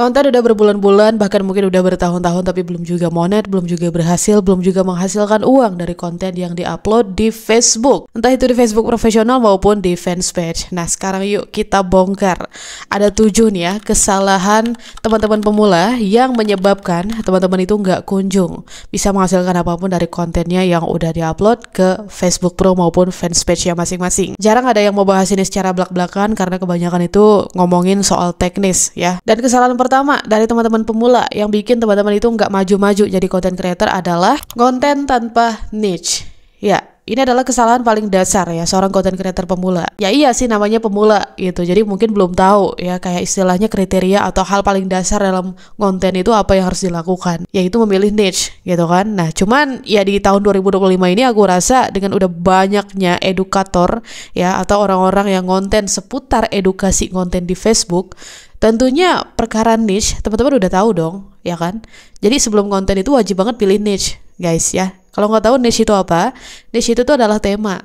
Konten udah berbulan-bulan, bahkan mungkin udah bertahun-tahun tapi belum juga monet, belum juga berhasil, belum juga menghasilkan uang dari konten yang diupload di Facebook. Entah itu di Facebook profesional maupun di fanspage. Nah sekarang yuk kita bongkar. Ada 7 nih ya kesalahan teman-teman pemula yang menyebabkan teman-teman itu nggak kunjung bisa menghasilkan apapun dari kontennya yang udah diupload ke Facebook Pro maupun fanspage-nya masing-masing. Jarang ada yang mau bahas ini secara belak-belakan karena kebanyakan itu ngomongin soal teknis ya. Dan kesalahan pertama dari teman-teman pemula yang bikin teman-teman itu nggak maju-maju jadi content creator adalah konten tanpa niche. Ya, ini adalah kesalahan paling dasar ya seorang content creator pemula. Ya iya sih namanya pemula gitu. Jadi mungkin belum tahu ya kayak istilahnya kriteria atau hal paling dasar dalam konten itu apa yang harus dilakukan. Yaitu memilih niche gitu kan. Nah, cuman ya di tahun 2025 ini aku rasa dengan udah banyaknya edukator ya atau orang-orang yang konten seputar edukasi konten di Facebook, tentunya perkara niche teman-teman udah tahu dong, ya kan? Jadi sebelum konten itu wajib banget pilih niche, guys ya. Kalau nggak tahu niche itu apa, niche itu tuh adalah tema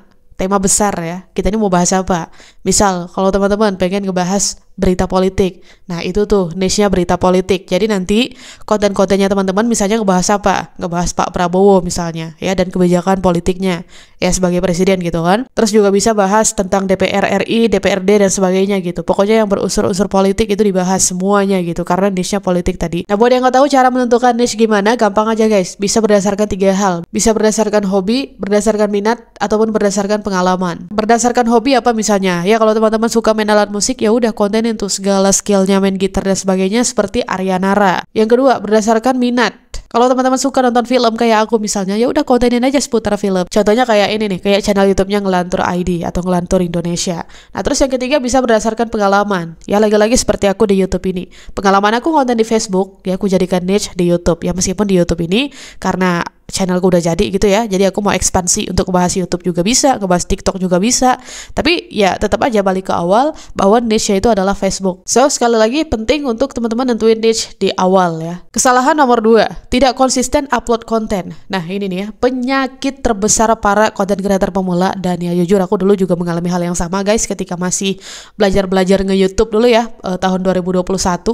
besar ya. Kita ini mau bahas apa? Misal kalau teman-teman pengen ngebahas berita politik, nah itu tuh niche-nya berita politik. Jadi nanti konten-kontennya teman-teman misalnya ngebahas apa? Ngebahas Pak Prabowo misalnya ya, dan kebijakan politiknya ya sebagai presiden gitu kan. Terus juga bisa bahas tentang DPR RI, DPRD dan sebagainya gitu. Pokoknya yang berunsur-unsur politik itu dibahas semuanya gitu karena niche-nya politik tadi. Nah buat yang nggak tahu cara menentukan niche gimana, gampang aja guys. Bisa berdasarkan 3 hal. Bisa berdasarkan hobi, berdasarkan minat, ataupun berdasarkan pengalaman. Berdasarkan hobi apa misalnya? Ya kalau teman-teman suka main alat musik ya udah konten untuk segala skillnya main gitar dan sebagainya seperti Arianara. Yang kedua berdasarkan minat. Kalau teman-teman suka nonton film kayak aku misalnya, ya udah kontenin aja seputar film. Contohnya kayak ini nih, kayak channel YouTube-nya Ngelantur ID atau Ngelantur Indonesia. Nah, terus yang ketiga bisa berdasarkan pengalaman. Ya lagi-lagi seperti aku di YouTube ini. Pengalaman aku konten di Facebook, ya aku jadikan niche di YouTube. Ya meskipun di YouTube ini karena channelku udah jadi gitu ya, jadi aku mau ekspansi untuk ngebahas YouTube juga bisa, ngebahas TikTok juga bisa, tapi ya tetap aja balik ke awal bahwa niche-nya itu adalah Facebook. So sekali lagi penting untuk teman-teman nentuin niche di awal ya. Kesalahan nomor 2, tidak konsisten upload konten. Nah ini nih ya, penyakit terbesar para content creator pemula, dan ya jujur aku dulu juga mengalami hal yang sama guys ketika masih belajar nge-YouTube dulu ya, tahun 2021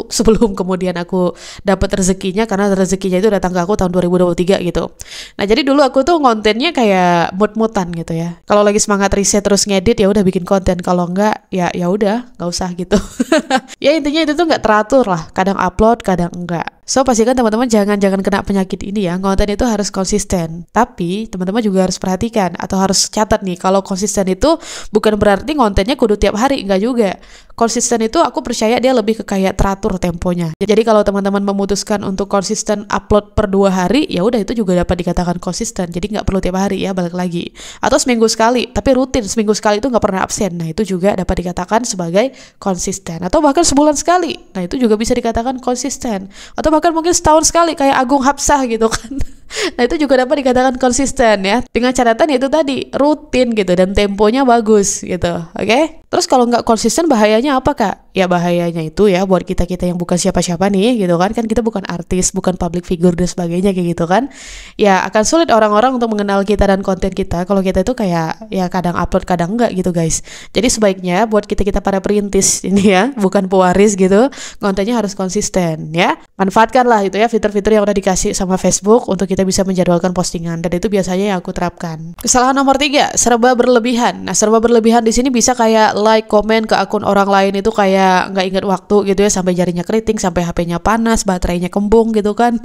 sebelum kemudian aku dapat rezekinya, karena rezekinya itu datang ke aku tahun 2023 gitu. Nah jadi dulu aku tuh kontennya kayak mood-moodan gitu ya. Kalau lagi semangat riset terus ngedit ya udah bikin konten. Kalau enggak ya udah nggak usah gitu. Ya intinya itu tuh nggak teratur lah. Kadang upload, kadang enggak. So pastikan teman-teman jangan kena penyakit ini ya. Konten itu harus konsisten. Tapi teman-teman juga harus perhatikan atau harus catat nih, kalau konsisten itu bukan berarti kontennya kudu tiap hari, enggak juga. Konsisten itu aku percaya dia lebih ke kayak teratur temponya. Jadi kalau teman-teman memutuskan untuk konsisten upload per 2 hari, ya udah itu juga dapat dikatakan konsisten. Jadi nggak perlu tiap hari ya, balik lagi. Atau seminggu sekali, tapi rutin seminggu sekali itu nggak pernah absen. Nah itu juga dapat dikatakan sebagai konsisten. Atau bahkan sebulan sekali, nah itu juga bisa dikatakan konsisten. Atau bahkan mungkin setahun sekali kayak Agung Hapsah gitu kan. Nah itu juga dapat dikatakan konsisten ya, dengan catatan itu tadi rutin gitu dan temponya bagus gitu. Oke? Terus kalau nggak konsisten bahayanya apa kak? Ya bahayanya itu ya buat kita yang bukan siapa-siapa nih gitu kan kita bukan artis, bukan public figure dan sebagainya kayak gitu kan. Ya akan sulit orang-orang untuk mengenal kita dan konten kita kalau kita itu kayak ya kadang upload kadang enggak gitu guys. Jadi sebaiknya buat kita para perintis ini ya, bukan pewaris gitu, kontennya harus konsisten ya. Manfaatkanlah itu ya fitur-fitur yang udah dikasih sama Facebook untuk kita bisa menjadwalkan postingan, dan itu biasanya yang aku terapkan. Kesalahan nomor 3, serba berlebihan. Nah serba berlebihan di sini bisa kayak like, komen ke akun orang lain itu kayak nggak ingat waktu gitu ya, sampai jarinya keriting, sampai HP-nya panas, baterainya kembung gitu kan.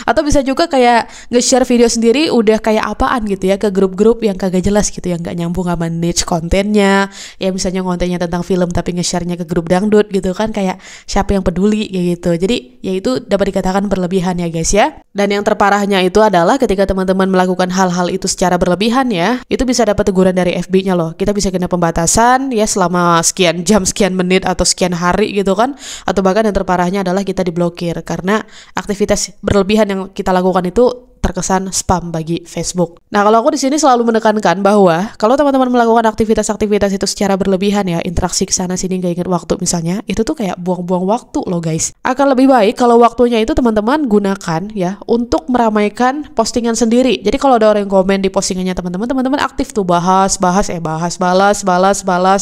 Atau bisa juga kayak nge-share video sendiri udah kayak apaan gitu ya ke grup-grup yang kagak jelas gitu, yang nggak nyambung sama niche kontennya. Ya misalnya kontennya tentang film tapi nge-share-nya ke grup dangdut gitu kan, kayak siapa yang peduli kayak gitu. Jadi ya itu dapat dikatakan berlebihan ya guys ya. Dan yang terparahnya itu adalah ketika teman-teman melakukan hal-hal itu secara berlebihan ya, itu bisa dapat teguran dari FB-nya loh. Kita bisa kena pembatasan ya selama sekian jam, sekian menit atau sekian hari gitu kan. Atau bahkan yang terparahnya adalah kita diblokir karena aktivitas berlebihan yang kita lakukan itu terkesan spam bagi Facebook. Nah, kalau aku di sini selalu menekankan bahwa kalau teman-teman melakukan aktivitas-aktivitas itu secara berlebihan ya, interaksi ke sana sini nggak ingat waktu misalnya, itu tuh kayak buang-buang waktu loh guys. Akan lebih baik kalau waktunya itu teman-teman gunakan ya untuk meramaikan postingan sendiri. Jadi kalau ada orang yang komen di postingannya teman-teman aktif tuh balas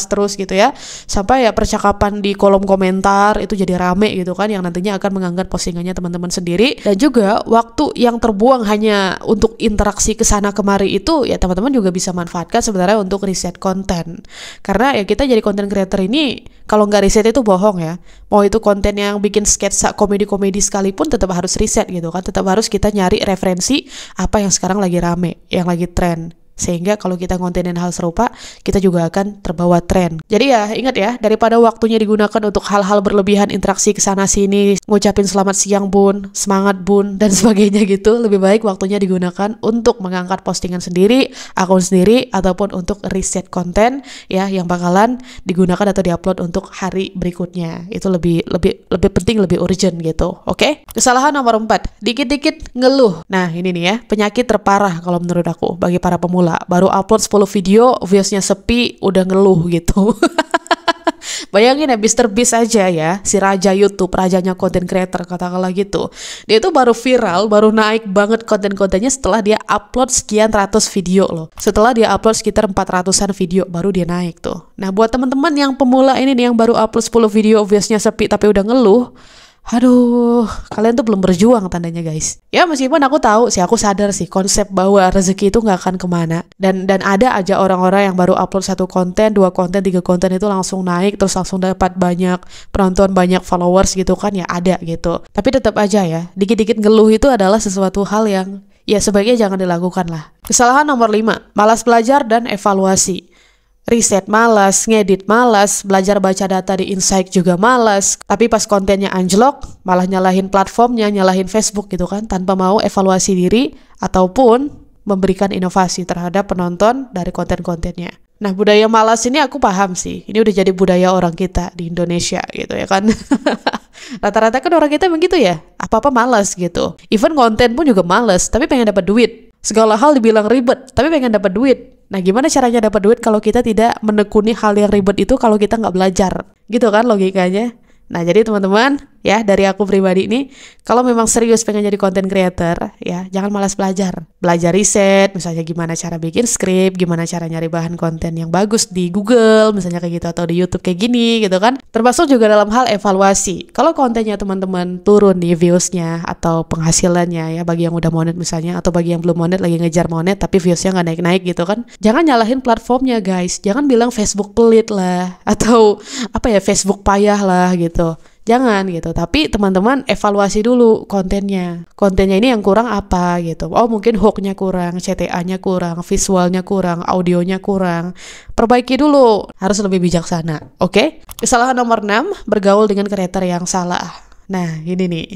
terus gitu ya. Sampai ya percakapan di kolom komentar itu jadi rame gitu kan, yang nantinya akan mengangkat postingannya teman-teman sendiri. Dan juga waktu yang terbuang hanya untuk interaksi ke sana kemari itu ya teman-teman juga bisa manfaatkan sebenarnya untuk riset konten. Karena ya kita jadi content creator ini kalau nggak riset itu bohong ya. Mau itu konten yang bikin sketsa komedi-komedi sekalipun tetap harus riset gitu kan. Tetap harus kita nyari referensi apa yang sekarang lagi rame, yang lagi tren. Sehingga kalau kita ngontenin hal serupa, kita juga akan terbawa tren. Jadi ya, ingat ya, daripada waktunya digunakan untuk hal-hal berlebihan, interaksi ke sana sini, ngucapin selamat siang bun, semangat bun, dan sebagainya gitu, lebih baik waktunya digunakan untuk mengangkat postingan sendiri, akun sendiri, ataupun untuk riset konten ya yang bakalan digunakan atau diupload untuk hari berikutnya. Itu lebih penting, lebih urgent gitu. Oke? Kesalahan nomor 4, dikit-dikit ngeluh. Nah, ini nih ya, penyakit terparah kalau menurut aku bagi para pemula. Baru upload 10 video, viewsnya sepi, udah ngeluh gitu. Bayangin ya Mr. Beast aja ya, si raja YouTube, rajanya content creator katakanlah gitu. Dia itu baru viral, baru naik banget konten-kontennya setelah dia upload sekian ratus video loh. Setelah dia upload sekitar 400-an video, baru dia naik tuh. Nah buat teman-teman yang pemula ini nih, yang baru upload 10 video, viewsnya sepi tapi udah ngeluh, aduh, kalian tuh belum berjuang tandanya guys. Ya meskipun aku tahu sih, aku sadar sih konsep bahwa rezeki itu nggak akan kemana. Dan ada aja orang-orang yang baru upload 1 konten, 2 konten, 3 konten itu langsung naik, terus langsung dapat banyak penonton, banyak followers gitu kan, ya ada gitu. Tapi tetap aja ya, dikit-dikit ngeluh itu adalah sesuatu hal yang ya sebaiknya jangan dilakukan lah. Kesalahan nomor 5, malas belajar dan evaluasi. Riset malas, ngedit malas, belajar baca data di Insight juga malas, tapi pas kontennya anjlok, malah nyalahin platformnya, nyalahin Facebook gitu kan, tanpa mau evaluasi diri ataupun memberikan inovasi terhadap penonton dari konten-kontennya. Nah, budaya malas ini aku paham sih, ini udah jadi budaya orang kita di Indonesia gitu ya kan. Rata-rata kan orang kita begitu ya, apa-apa malas gitu. Even konten pun juga malas, tapi pengen dapat duit. Segala hal dibilang ribet, tapi pengen dapat duit. Nah, gimana caranya dapat duit kalau kita tidak menekuni hal yang ribet itu kalau kita nggak belajar? Gitu kan logikanya. Nah, jadi teman-teman, ya dari aku pribadi ini, kalau memang serius pengen jadi content creator, ya jangan malas belajar. Belajar riset, misalnya gimana cara bikin skrip, gimana cara nyari bahan konten yang bagus di Google, misalnya kayak gitu, atau di YouTube kayak gini, gitu kan. Termasuk juga dalam hal evaluasi. Kalau kontennya teman-teman turun nih viewsnya atau penghasilannya, ya bagi yang udah monet misalnya, atau bagi yang belum monet lagi ngejar monet tapi viewsnya nggak naik-naik gitu kan. Jangan nyalahin platformnya guys. Jangan bilang Facebook pelit lah, atau apa ya, Facebook payah lah gitu. Jangan gitu, tapi teman-teman evaluasi dulu kontennya. Kontennya ini yang kurang apa gitu. Oh mungkin hooknya kurang, CTA-nya kurang, visualnya kurang, audionya kurang. Perbaiki dulu, harus lebih bijaksana, oke? Kesalahan nomor 6, bergaul dengan kreator yang salah. Nah ini nih.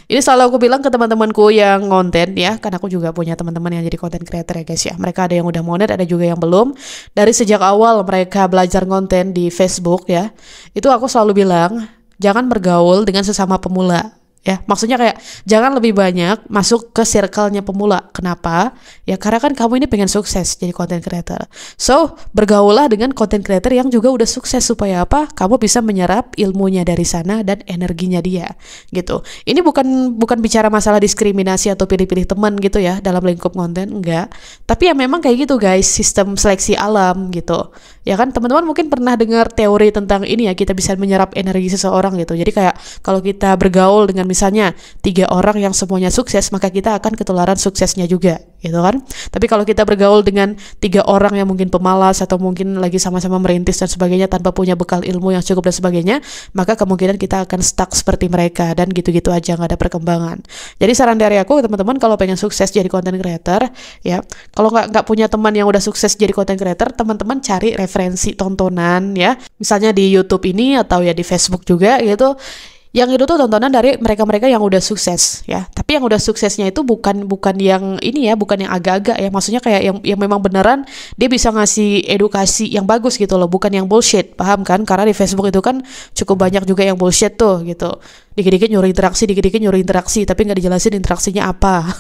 Ini selalu aku bilang ke teman-temanku yang konten ya, karena aku juga punya teman-teman yang jadi content creator ya guys ya. Mereka ada yang udah monet, ada juga yang belum. Dari sejak awal mereka belajar konten di Facebook ya, itu aku selalu bilang jangan bergaul dengan sesama pemula. Ya, maksudnya kayak jangan lebih banyak masuk ke circle-nya pemula. Kenapa? Ya karena kan kamu ini pengen sukses jadi content creator. So, bergaullah dengan content creator yang juga udah sukses supaya apa? Kamu bisa menyerap ilmunya dari sana dan energinya dia, gitu. Ini bukan bicara masalah diskriminasi atau pilih-pilih teman gitu ya dalam lingkup konten, enggak. Tapi ya memang kayak gitu guys, sistem seleksi alam gitu. Ya kan teman-teman mungkin pernah dengar teori tentang ini ya, kita bisa menyerap energi seseorang gitu. Jadi kayak kalau kita bergaul dengan misalnya 3 orang yang semuanya sukses, maka kita akan ketularan suksesnya juga, gitu kan. Tapi kalau kita bergaul dengan 3 orang yang mungkin pemalas atau mungkin lagi sama-sama merintis dan sebagainya tanpa punya bekal ilmu yang cukup dan sebagainya, maka kemungkinan kita akan stuck seperti mereka dan gitu-gitu aja, nggak ada perkembangan. Jadi saran dari aku teman-teman, kalau pengen sukses jadi content creator ya, kalau nggak punya teman yang udah sukses jadi content creator, teman-teman cari referensi tontonan ya, misalnya di YouTube ini atau ya di Facebook juga gitu, Yang itu tuh tontonan dari mereka-mereka yang udah sukses ya. Tapi yang udah suksesnya itu bukan yang ini ya, bukan yang agak-agak ya. Maksudnya kayak yang memang beneran dia bisa ngasih edukasi yang bagus gitu loh, bukan yang bullshit. Paham kan? Karena di Facebook itu kan cukup banyak juga yang bullshit tuh gitu. Dikit-dikit nyuruh interaksi, tapi nggak dijelasin interaksinya apa.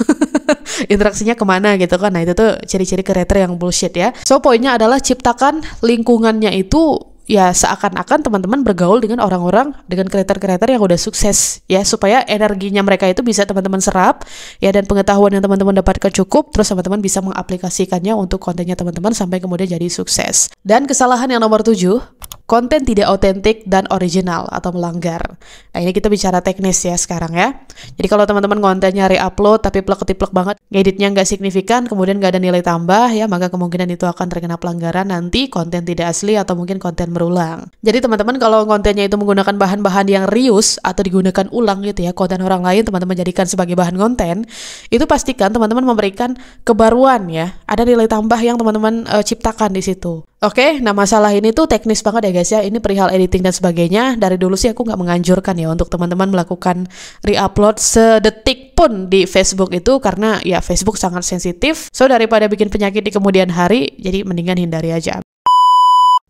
Interaksinya kemana gitu kan. Nah itu tuh ciri-ciri creator yang bullshit ya. So poinnya adalah ciptakan lingkungannya itu ya seakan-akan teman-teman bergaul dengan orang-orang, dengan kreator-kreator yang udah sukses ya, supaya energinya mereka itu bisa teman-teman serap ya, dan pengetahuan yang teman-teman dapatkan cukup, terus teman-teman bisa mengaplikasikannya untuk kontennya teman-teman sampai kemudian jadi sukses. Dan kesalahan yang nomor 7, konten tidak otentik dan original atau melanggar. Nah ini kita bicara teknis ya sekarang ya. Jadi kalau teman-teman kontennya re-upload tapi plek-ketiplek banget, ngeditnya nggak signifikan, kemudian nggak ada nilai tambah ya, maka kemungkinan itu akan terkena pelanggaran, nanti konten tidak asli atau mungkin konten berulang. Jadi teman-teman kalau kontennya itu menggunakan bahan-bahan yang reuse atau digunakan ulang gitu ya, konten orang lain teman-teman jadikan sebagai bahan konten, itu pastikan teman-teman memberikan kebaruan ya, ada nilai tambah yang teman-teman ciptakan di situ. Oke, nah masalah ini tuh teknis banget ya guys ya, ini perihal editing dan sebagainya. Dari dulu sih aku nggak menganjurkan ya untuk teman-teman melakukan re-upload sedetik pun di Facebook itu, karena ya Facebook sangat sensitif. So daripada bikin penyakit di kemudian hari, jadi mendingan hindari aja.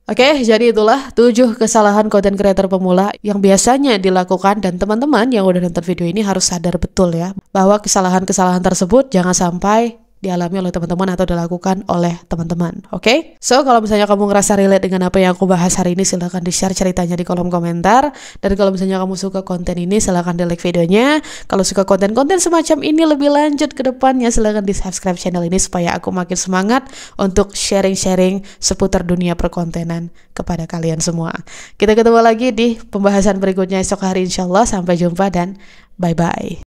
Oke, jadi itulah 7 kesalahan konten creator pemula yang biasanya dilakukan, dan teman-teman yang udah nonton video ini harus sadar betul ya, bahwa kesalahan-kesalahan tersebut jangan sampai dialami oleh teman-teman atau dilakukan oleh teman-teman. Oke? So, kalau misalnya kamu ngerasa relate dengan apa yang aku bahas hari ini, silahkan di-share ceritanya di kolom komentar. Dan kalau misalnya kamu suka konten ini, silahkan di-like videonya. Kalau suka konten-konten semacam ini lebih lanjut ke depannya, silahkan di-subscribe channel ini supaya aku makin semangat untuk sharing-sharing seputar dunia perkontenan kepada kalian semua. Kita ketemu lagi di pembahasan berikutnya esok hari, insya Allah. Sampai jumpa dan bye-bye.